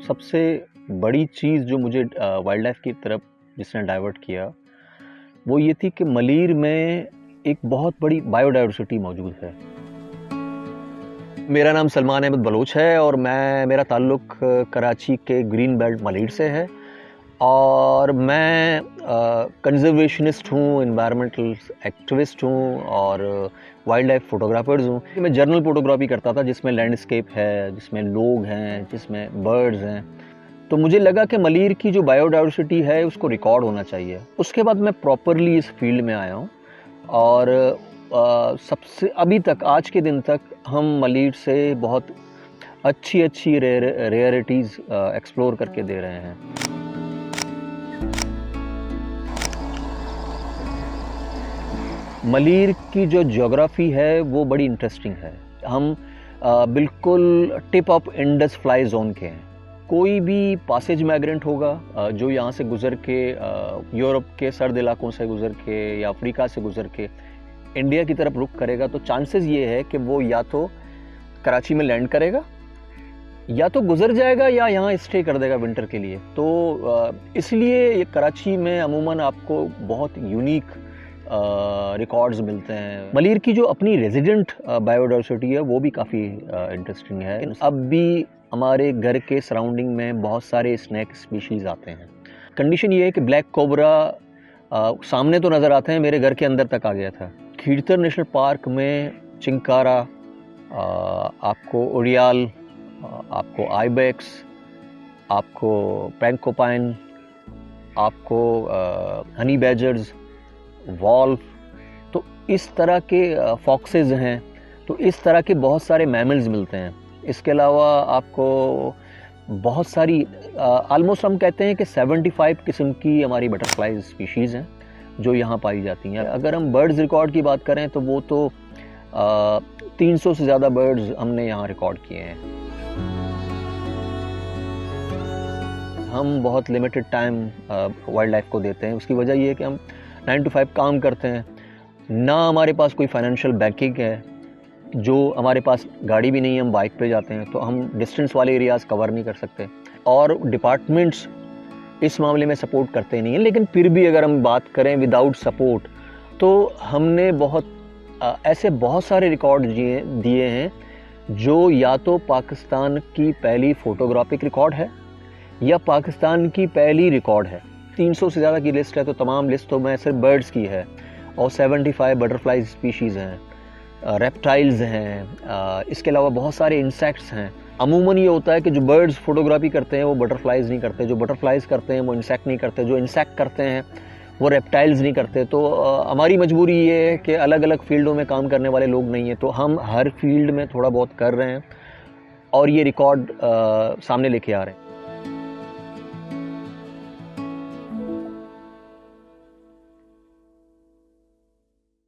सबसे बड़ी चीज़ जो मुझे वाइल्ड लाइफ की तरफ जिसने डाइवर्ट किया वो ये थी कि मलीर में एक बहुत बड़ी बायोडाइवर्सिटी मौजूद है। मेरा नाम सलमान अहमद बलोच है और मेरा ताल्लुक़ कराची के ग्रीन बेल्ट मलीर से है और मैं कंजर्वेशनिस्ट हूँ, एनवायरमेंटल एक्टिविस्ट हूँ और वाइल्ड लाइफ फोटोग्राफर्स हूँ। मैं जर्नल फोटोग्राफी करता था जिसमें लैंडस्केप है, जिसमें लोग हैं, जिसमें बर्ड्स हैं। तो मुझे लगा कि मलीर की जो बायोडाइवर्सिटी है उसको रिकॉर्ड होना चाहिए। उसके बाद मैं प्रॉपरली इस फील्ड में आया हूँ और सबसे अभी तक आज के दिन तक हम मलीर से बहुत अच्छी रेयरिटीज़ एक्सप्लोर करके दे रहे हैं। मलीर की जो ज्योग्राफी है वो बड़ी इंटरेस्टिंग है। हम बिल्कुल tip of Indus fly zone के हैं। कोई भी पासेज माइग्रेंट होगा जो यहाँ से गुज़र के यूरोप के सर्द इलाकों से गुज़र के या अफ्रीका से गुज़र के इंडिया की तरफ रुख करेगा तो चांसेस ये है कि वो या तो कराची में लैंड करेगा या तो गुज़र जाएगा या यहाँ स्टे कर देगा विंटर के लिए। तो इसलिए ये कराची में अमूमन आपको बहुत यूनिक रिकॉर्ड्स मिलते हैं। मलीर की जो अपनी रेजिडेंट बायोडाइवर्सिटी है वो भी काफ़ी इंटरेस्टिंग है। अब भी हमारे घर के सराउंडिंग में बहुत सारे स्नैक स्पीशीज़ आते हैं। कंडीशन ये है कि ब्लैक कोबरा सामने तो नज़र आते हैं, मेरे घर के अंदर तक आ गया था। खीरतर नेशनल पार्क में चिंकारा, आपको उड़ियाल, आपको आइबेक्स, आपको पैंकोपाइन, आपको हनी बैजर्स, वॉल्फ, तो इस तरह के फॉक्सेस हैं। तो इस तरह के बहुत सारे मैमल्स मिलते हैं। इसके अलावा आपको बहुत सारी आलमोस्ट हम कहते हैं कि 75 किस्म की हमारी बटरफ्लाई स्पीशीज़ हैं जो यहाँ पाई जाती हैं। अगर हम बर्ड्स रिकॉर्ड की बात करें तो वो तो 300 से ज़्यादा बर्ड्स हमने यहाँ रिकॉर्ड किए हैं। हम बहुत लिमिटेड टाइम वाइल्ड लाइफ को देते हैं। उसकी वजह ये है कि हम 9 to 5 काम करते हैं, ना हमारे पास कोई फाइनेंशियल बैकिंग है, जो हमारे पास गाड़ी भी नहीं है, हम बाइक पे जाते हैं तो हम डिस्टेंस वाले एरियाज़ कवर नहीं कर सकते और डिपार्टमेंट्स इस मामले में सपोर्ट करते नहीं हैं। लेकिन फिर भी अगर हम बात करें विदाउट सपोर्ट तो हमने ऐसे बहुत सारे रिकॉर्ड दिए हैं जो या तो पाकिस्तान की पहली फ़ोटोग्राफिक रिकॉर्ड है या पाकिस्तान की पहली रिकॉर्ड है। 300 से ज़्यादा की लिस्ट है, तो तमाम लिस्ट तो मैं सिर्फ बर्ड्स की है और 75 बटरफ्लाई स्पीशीज़ हैं, रेप्टाइल्स हैं, इसके अलावा बहुत सारे इंसेक्ट्स हैं। अमूमन ये होता है कि जो बर्ड्स फोटोग्राफी करते हैं वो बटरफ्लाइज नहीं करते, जो बटरफ्लाइज करते हैं वो इंसेक्ट नहीं करते, जो इंसेक्ट करते हैं वो रेप्टाइल्स नहीं करते। तो हमारी मजबूरी ये है कि अलग अलग फील्डों में काम करने वाले लोग नहीं हैं, तो हम हर फील्ड में थोड़ा बहुत कर रहे हैं और ये रिकॉर्ड सामने लेके आ रहे हैं।